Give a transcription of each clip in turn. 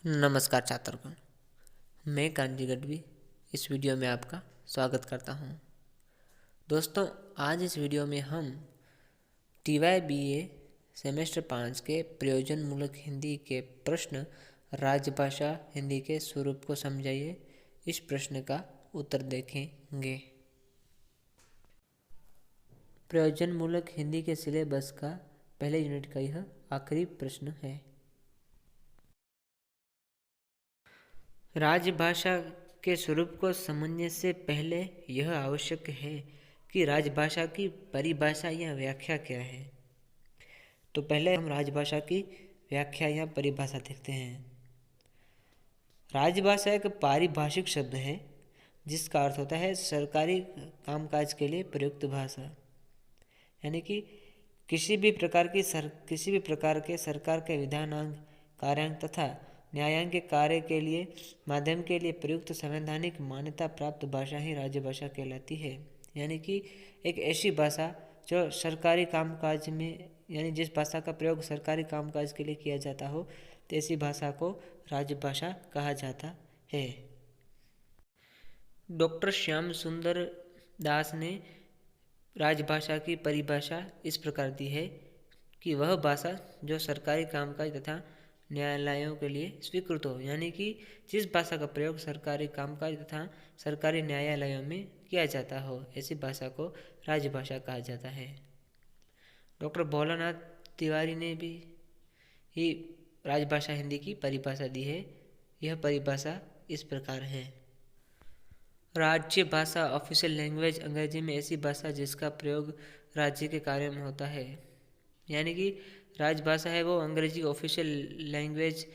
नमस्कार छात्रगण, मैं कांजी गढ़वी इस वीडियो में आपका स्वागत करता हूं। दोस्तों, आज इस वीडियो में हम TYBA सेमेस्टर 5 के प्रयोजनमूलक हिंदी के प्रश्न राजभाषा हिंदी के स्वरूप को समझाइए, इस प्रश्न का उत्तर देखेंगे। प्रयोजनमूलक हिंदी के सिलेबस का पहले यूनिट का यह आखिरी प्रश्न है। राजभाषा के स्वरूप को समझने से पहले यह आवश्यक है कि राजभाषा की परिभाषा या व्याख्या क्या है। तो पहले हम राजभाषा की व्याख्या या परिभाषा देखते हैं। राजभाषा एक पारिभाषिक शब्द है जिसका अर्थ होता है सरकारी कामकाज के लिए प्रयुक्त भाषा, यानी कि किसी भी प्रकार के सरकार के विधानांग, कार्यांग तथा न्यायांग के कार्य के लिए माध्यम के लिए प्रयुक्त संवैधानिक मान्यता प्राप्त भाषा ही राजभाषा कहलाती है। यानी कि एक ऐसी भाषा जो सरकारी कामकाज में, यानी जिस भाषा का प्रयोग सरकारी कामकाज के लिए किया जाता हो, तो ऐसी भाषा को राजभाषा कहा जाता है। डॉक्टर श्याम सुंदर दास ने राजभाषा की परिभाषा इस प्रकार दी है कि वह भाषा जो सरकारी कामकाज तथा न्यायालयों के लिए स्वीकृत हो, यानी कि जिस भाषा का प्रयोग सरकारी कामकाज तथा सरकारी न्यायालयों में किया जाता हो, ऐसी भाषा को राजभाषा कहा जाता है। डॉक्टर भोलानाथ तिवारी ने भी ही राजभाषा हिंदी की परिभाषा दी है। यह परिभाषा इस प्रकार है। राज्य भाषा, ऑफिशियल लैंग्वेज, अंग्रेजी में ऐसी भाषा जिसका प्रयोग राज्य के कार्य में होता है। यानी कि राजभाषा है वो अंग्रेजी ऑफिशियल लैंग्वेज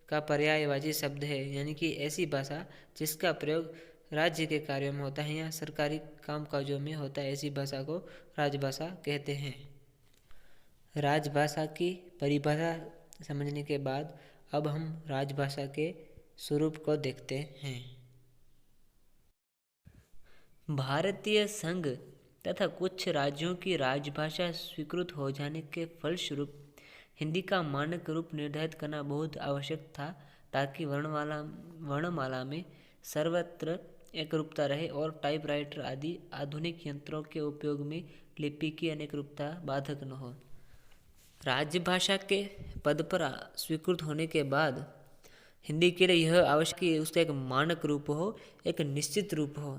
का पर्यायवाची शब्द है, यानी कि ऐसी भाषा जिसका प्रयोग राज्य के कार्यों में होता है या सरकारी कामकाजों में होता है, ऐसी भाषा को राजभाषा कहते हैं। राजभाषा की परिभाषा समझने के बाद अब हम राजभाषा के स्वरूप को देखते हैं। भारतीय संघ तथा कुछ राज्यों की राजभाषा स्वीकृत हो जाने के फलस्वरूप हिंदी का मानक रूप निर्धारित करना बहुत आवश्यक था, ताकि वर्णमाला में सर्वत्र एकरूपता रहे और टाइपराइटर आदि आधुनिक यंत्रों के उपयोग में लिपि की अनेकरूपता बाधक न हो। राजभाषा के पद पर स्वीकृत होने के बाद हिंदी के लिए यह आवश्यक कि उसका एक मानक रूप हो, एक निश्चित रूप हो,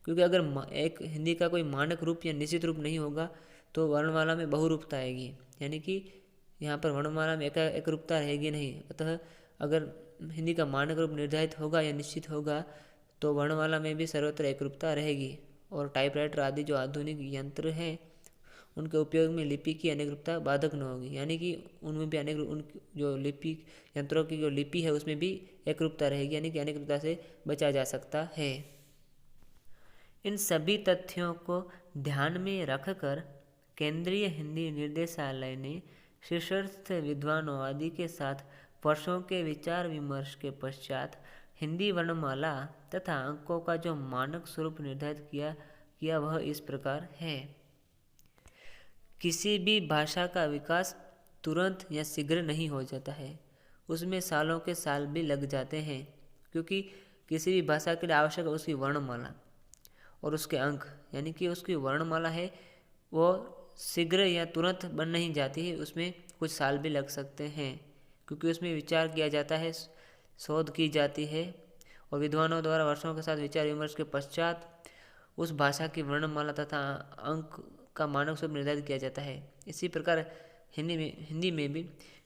क्योंकि अगर एक हिंदी का कोई मानक रूप या निश्चित रूप नहीं होगा तो वर्णमाला में बहुरूपता आएगी, यानी कि यहाँ पर वर्णमाला में एक रूपता रहेगी नहीं। अतः अगर हिंदी का मानक रूप निर्धारित होगा या निश्चित होगा तो वर्णमाला में भी सर्वत्र एक रूपता रहेगी और टाइपराइटर आदि जो आधुनिक यंत्र हैं उनके उपयोग में लिपि की अनेकरूपता बाधक न होगी, यानी कि उनमें भी जो लिपि यंत्रों की जो लिपि है उसमें भी एक रूपता रहेगी, यानी कि अनेकरूपता से बचा जा सकता है। इन सभी तथ्यों को ध्यान में रखकर केंद्रीय हिंदी निर्देशालय ने शीर्षस्थ विद्वानों आदि के साथ वर्षों के विचार विमर्श के पश्चात हिंदी वर्णमाला तथा अंकों का जो मानक स्वरूप निर्धारित किया वह इस प्रकार है। किसी भी भाषा का विकास तुरंत या शीघ्र नहीं हो जाता है, उसमें सालों के साल भी लग जाते हैं, क्योंकि किसी भी भाषा के लिए आवश्यक है उसकी वर्णमाला और उसके अंक, यानी कि उसकी वर्णमाला है वो शीघ्र या तुरंत बन नहीं जाती है, उसमें कुछ साल भी लग सकते हैं, क्योंकि उसमें विचार किया जाता है, शोध की जाती है और विद्वानों द्वारा वर्षों के साथ विचार विमर्श के पश्चात उस भाषा की वर्णमाला तथा अंक का मानक स्वरूप निर्धारित किया जाता है। इसी प्रकार हिंदी में भी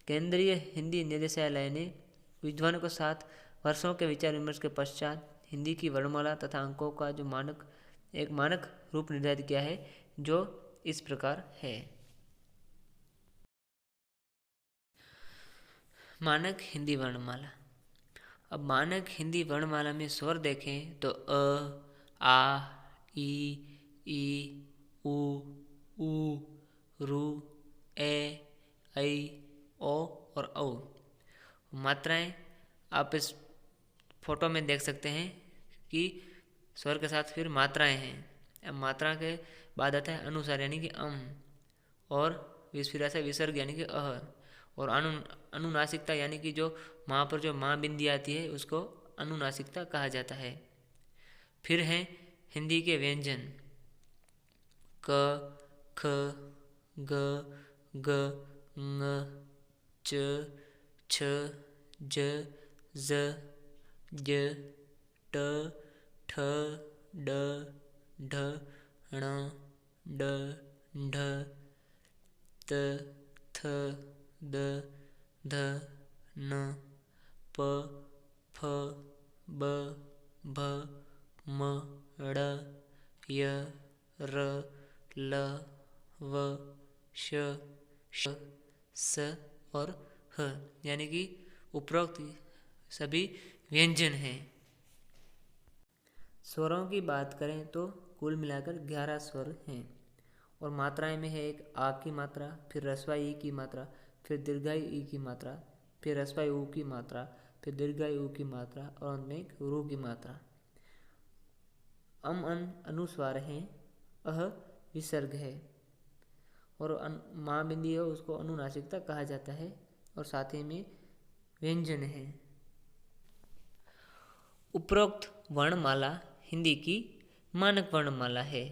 केंद्रीय हिंदी निर्देशालय ने विद्वानों के साथ वर्षों के विचार विमर्श के पश्चात हिंदी की वर्णमाला तथा अंकों का जो एक मानक रूप निर्धारित किया है, जो इस प्रकार है। मानक हिंदी वर्णमाला। अब मानक हिंदी वर्णमाला में स्वर देखें तो अ, आ, ई, उ, रू, ए, ऐ, ओ और औ। मात्राएं आप इस फोटो में देख सकते हैं कि स्वर के साथ फिर मात्राएं हैं। अब मात्रा के बाद आता है अनुसार, यानी कि और फिर आता है विसर्ग, यानी कि अह, और अनुनासिकता यानी कि जो वहाँ पर जो माँ बिंदी आती है उसको अनुनासिकता कहा जाता है। फिर हैं हिंदी के व्यंजन क, ख, ग, ग, ng, च, छ, ज, ज, ज, ट, ठ, ड, ढ, ण, ड, ढ, त, थ, द, ध, न, प, फ, ब, भ, म, ड़, य, र, ल, व, श, स और ह यानी कि उपरोक्त सभी व्यंजन हैं। स्वरों की बात करें तो कुल मिलाकर 11 स्वर हैं और मात्राएं में है एक आ की मात्रा, फिर रस्वाई ई की मात्रा, फिर दीर्घाई ई की मात्रा, फिर रस्वाई ऊ की मात्रा, फिर दीर्घाई ऊ की मात्रा और अंत में एक रू की मात्रा। अन अनुस्वार हैं, अह विसर्ग है और माँ बिंदी है उसको अनुनासिकता कहा जाता है और साथ ही में व्यंजन है। उपरोक्त वर्णमाला हिंदी की मानक वर्णमाला है।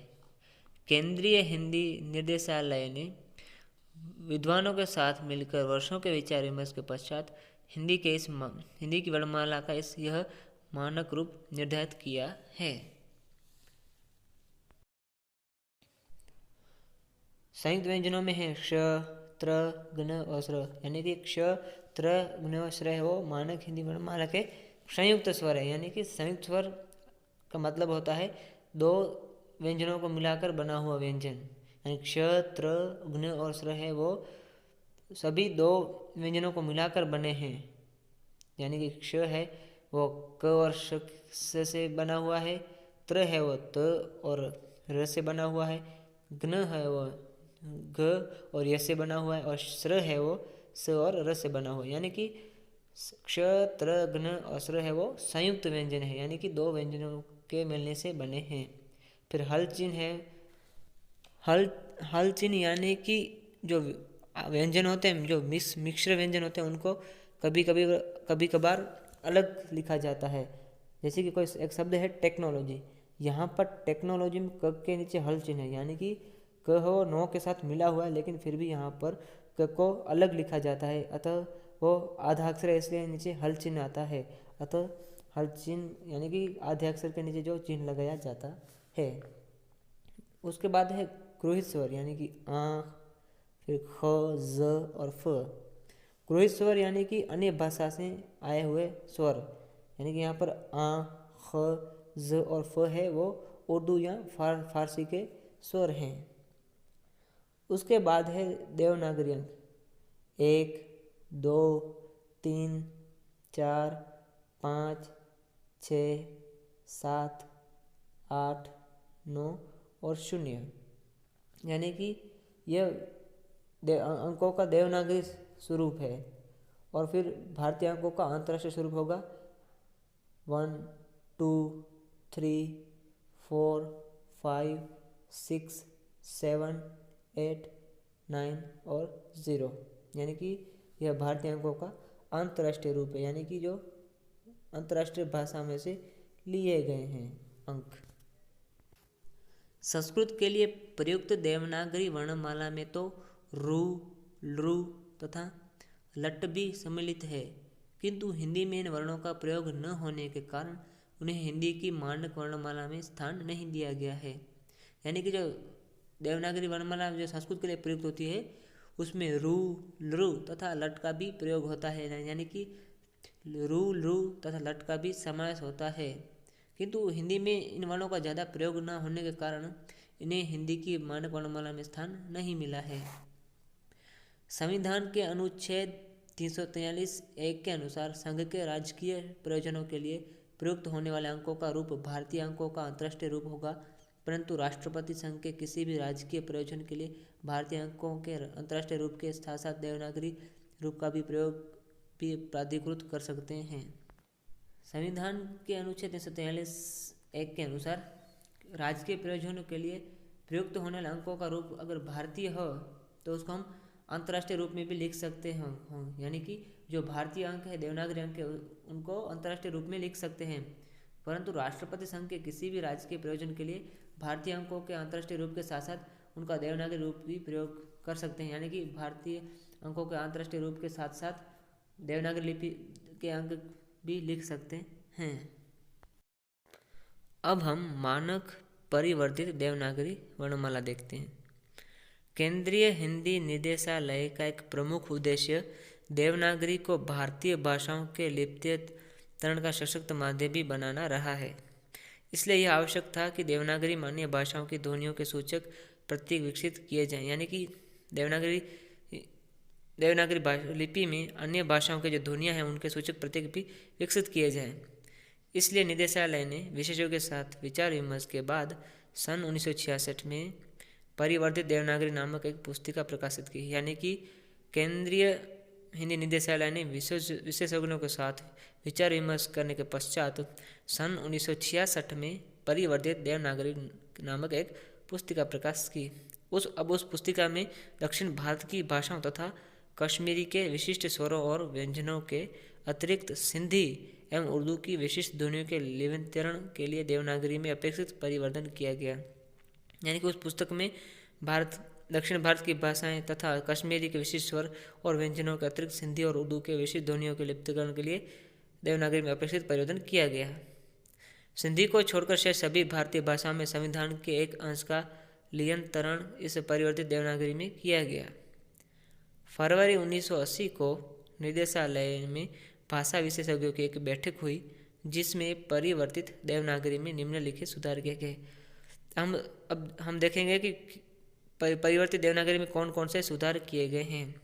केंद्रीय हिंदी निर्देशालय ने विद्वानों के साथ मिलकर वर्षों के विचार विमर्श के पश्चात हिंदी की वर्णमाला का यह मानक रूप निर्धारित किया है। संयुक्त व्यंजनों में है क्ष, त्र, ग्न और स्र यानी कि क्ष, त्र, ग्न और स्र है वो मानक हिंदी वर्णमाला के संयुक्त स्वर है। यानी कि संयुक्त स्वर का मतलब होता है दो व्यंजनों को मिलाकर बना हुआ व्यंजन। यानी क्ष, त्र, ग्न और स्र है वो सभी दो व्यंजनों को मिलाकर बने हैं। यानी कि क्ष है वो क और श से बना हुआ है, त्र है वो त और र से बना हुआ है, ग्न है वो घ और य से बना हुआ है और स्र है वो स और र से बना हुआ है। यानी कि क्ष, त्र, ग्न और स्र है वो संयुक्त व्यंजन है, यानी कि दो व्यंजनों के मिलने से बने हैं। फिर हल चिन्ह है। हल चिन्ह यानी कि जो व्यंजन होते हैं, जो मिश्र व्यंजन होते हैं, उनको कभी कभार अलग लिखा जाता है। जैसे कि कोई एक शब्द है टेक्नोलॉजी, यहाँ पर टेक्नोलॉजी में क के नीचे हल चिन्ह है, यानी कि क हो नो के साथ मिला हुआ है लेकिन फिर भी यहाँ पर क को अलग लिखा जाता है, अतः वो आधा अक्षर है इसलिए नीचे हल चिन्ह आता है। अतः हल चिन्ह यानी कि आधे अक्षर के नीचे जो चिन्ह लगाया जाता है। उसके बाद है गृहीत स्वर यानी कि आ, फिर ख, ज और फ। गृहीत स्वर यानी कि अन्य भाषा से आए हुए स्वर, यानी कि यहाँ पर आ, ख, ज और फ है वो उर्दू या फारसी के स्वर हैं। उसके बाद है देवनागरी अंक 1, 2, 3, 4, 5, 6, 7, 8, 9 और 0, यानी कि यह अंकों का देवनागरी स्वरूप है। और फिर भारतीय अंकों का अंतर्राष्ट्रीय स्वरूप होगा 1, 2, 3, 4, 5, 6, 7, 8, 9 और 0, यानी कि यह भारतीय अंकों का अंतर्राष्ट्रीय रूप है, यानी कि जो अंतर्राष्ट्रीय भाषा में से लिए गए हैं अंक। संस्कृत के लिए प्रयुक्त देवनागरी वर्णमाला में तो रू, लृ तथा लट भी सम्मिलित है, किंतु हिंदी में इन वर्णों का प्रयोग न होने के कारण उन्हें हिंदी की मानक वर्णमाला में स्थान नहीं दिया गया है। यानी कि जो देवनागरी वर्णमाला जो संस्कृत के लिए प्रयुक्त होती है उसमें रू, लृ तथा लट का भी प्रयोग होता है, यानी कि रू, लृ तथा लट का भी समावेश होता है, किंतु हिंदी में इन वर्णों का ज़्यादा प्रयोग न होने के कारण इन्हें हिंदी की मानक वर्णमाला में स्थान नहीं मिला है। संविधान के अनुच्छेद 343(1) के अनुसार संघ के राजकीय प्रयोजनों के लिए प्रयुक्त होने वाले अंकों का रूप भारतीय अंकों का अंतर्राष्ट्रीय रूप होगा, परंतु राष्ट्रपति संघ के किसी भी राजकीय प्रयोजन के लिए भारतीय अंकों के अंतर्राष्ट्रीय रूप के साथ साथ देवनागरी रूप का भी प्रयोग भी प्राधिकृत कर सकते हैं। संविधान के अनुच्छेद 343(1) के अनुसार राजकीय प्रयोजनों के लिए प्रयुक्त होने वाले अंकों का रूप अगर भारतीय हो तो उसको हम अंतर्राष्ट्रीय रूप में भी लिख सकते हों, यानी कि जो भारतीय अंक है, देवनागरी अंक है, उनको अंतर्राष्ट्रीय रूप में लिख सकते हैं। परंतु राष्ट्रपति संघ के किसी भी राज्य के प्रयोजन के लिए भारतीय अंकों के अंतर्राष्ट्रीय रूप के साथ साथ उनका देवनागरी रूप भी प्रयोग कर सकते हैं, यानी कि भारतीय अंकों के अंतर्राष्ट्रीय रूप के साथ साथ देवनागरी लिपि के अंक भी लिख सकते हैं। अब हम मानक परिवर्तित देवनागरी वर्णमाला देखते हैं। केंद्रीय हिंदी निदेशालय का एक प्रमुख उद्देश्य देवनागरी को भारतीय भाषाओं के लिप्यंतरण का सशक्त माध्यम भी बनाना रहा है। इसलिए यह आवश्यक था कि देवनागरी मान्य भाषाओं की ध्वनियों के सूचक प्रतीक विकसित किए जाएं, यानी कि देवनागरी लिपि में अन्य भाषाओं के जो ध्वनियाँ हैं उनके सूचक प्रतीक भी विकसित किए जाएं। इसलिए निदेशालय ने विशेषज्ञों के साथ विचार विमर्श के बाद सन 1966 में परिवर्तित देवनागरी नामक एक पुस्तिका प्रकाशित की, यानी कि केंद्रीय हिंदी निदेशालय ने विशेषज्ञों के साथ विचार विमर्श करने के पश्चात सन 1966 में परिवर्तित देवनागरी नामक एक पुस्तिका प्रकाशित की। उस पुस्तिका में दक्षिण भारत की भाषाओं तथा कश्मीरी के विशिष्ट स्वरों और व्यंजनों के अतिरिक्त सिंधी एवं उर्दू की विशिष्ट ध्वनियों के लिप्यंतरण के लिए देवनागरी में अपेक्षित परिवर्तन किया गया। यानी कि उस पुस्तक में दक्षिण भारत की भाषाएं तथा कश्मीरी के विशिष्ट स्वर और व्यंजनों के अतिरिक्त सिंधी और उर्दू के विशिष्ट ध्वनियों के लिप्यंतरण के लिए देवनागरी में अपेक्षित परिवर्तन किया गया। सिंधी को छोड़कर शेष सभी भारतीय भाषाओं में संविधान के एक अंश का लिप्यंतरण इस परिवर्तित देवनागरी में किया गया। फरवरी 1980 को निदेशालय में भाषा विशेषज्ञों की एक बैठक हुई, जिसमें परिवर्तित देवनागरी में निम्नलिखित सुधार किए गए। हम देखेंगे कि परिवर्तित देवनागरी में कौन कौन से सुधार किए गए हैं।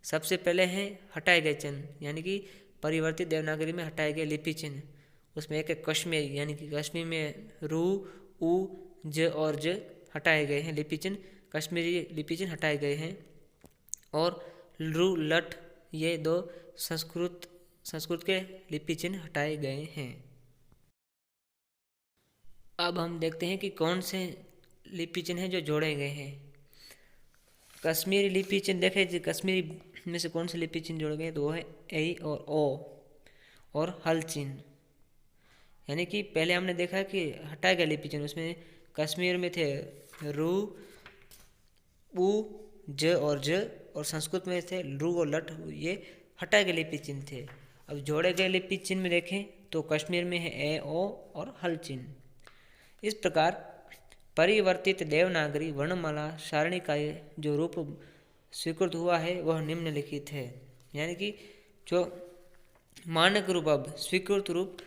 सबसे पहले हैं हटाए गए चिन्ह, यानी कि परिवर्तित देवनागरी में हटाए गए लिपि चिन्ह। उसमें एक है कश्मीरी, यानी कि कश्मीर में रू, उ, ज और ज हटाए गए हैं लिपि चिन्ह, कश्मीरी लिपि चिन्ह हटाए गए हैं। और रू, लट ये दो संस्कृत के लिपि चिन्ह हटाए गए हैं। अब हम देखते हैं कि कौन से लिपि चिन्ह हैं जो जोड़े गए हैं। कश्मीरी लिपि चिन्ह देखें, कश्मीरी में से कौन से लिपि चिन्ह जोड़े गए, तो वो है ए और ओ और हल चिन्ह। यानी कि पहले हमने देखा कि हटाए गए लिपि चिन्ह, उसमें कश्मीर में थे रू, उ, ज और संस्कृत में थे रू और लट, ये हटाए गए लिपि चिन्ह थे। अब जोड़े गए लिपि चिन्ह में देखें तो कश्मीर में है ए, ओ और हल चिन्ह। इस प्रकार परिवर्तित देवनागरी वर्णमाला सारणी का जो रूप स्वीकृत हुआ है वह निम्नलिखित है। यानी कि जो मानक रूप, अब स्वीकृत रूप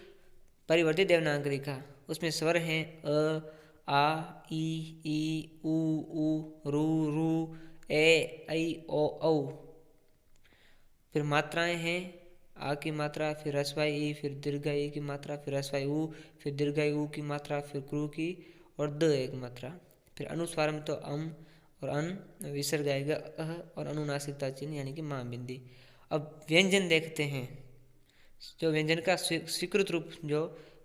परिवर्तित देवनागरी का, उसमें स्वर हैं अ, आ, ई, उ, रू, ए, ऐ, ओ, औ। फिर मात्राएं हैं आ की मात्रा, फिर ह्रस्वाई ई, फिर दीर्घाई ई की मात्रा, फिर ह्रस्वाई उ, फिर दीर्घाई उ की मात्रा, फिर क्रू की और द एक मात्रा। फिर अनुस्वार में तो अम और अन, विसर्ग आएगा अह और अनुनासिकता चिन्ह यानी कि मां बिंदी। अब व्यंजन देखते हैं। जो व्यंजन का स्वीकृत रूप जो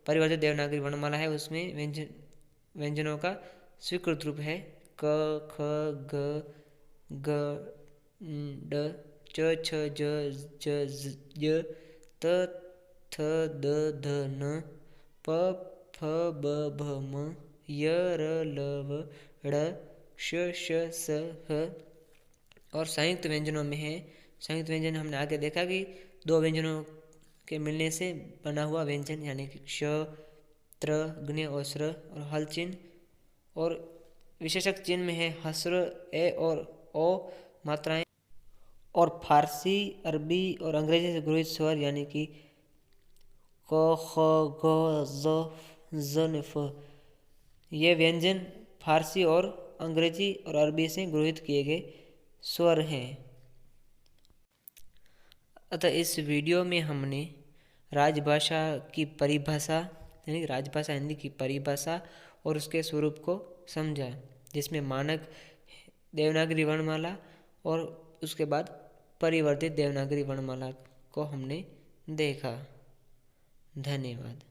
परिवर्तित देवनागरी वर्णमाला है उसमें व्यंजनों का स्वीकृत रूप है क, ख, ग, ड, च, छ, ज, ज, त, थ, द, ध, न, प, फ, ब, भ, म, य, र, ल, व, ड़, श, स, ह। और संयुक्त व्यंजनों में है, संयुक्त व्यंजन हमने आगे देखा कि दो व्यंजनों के मिलने से बना हुआ व्यंजन, यानी कि क्ष, त्र, ग्न और स्र और हल चिन्ह। और विशेषक चिन्ह में है हस्र, ए और ओ मात्राएं, और फारसी, अरबी और अंग्रेजी से गृहीत स्वर यानी कि क, ख, ग, ज, न, फ। ये व्यंजन फारसी और अंग्रेजी और अरबी से गृहीत किए गए स्वर हैं। अतः इस वीडियो में हमने राजभाषा की परिभाषा, यानी राजभाषा हिंदी की परिभाषा और उसके स्वरूप को समझा, जिसमें मानक देवनागरी वर्णमाला और उसके बाद परिवर्तित देवनागरी वर्णमाला को हमने देखा। धन्यवाद।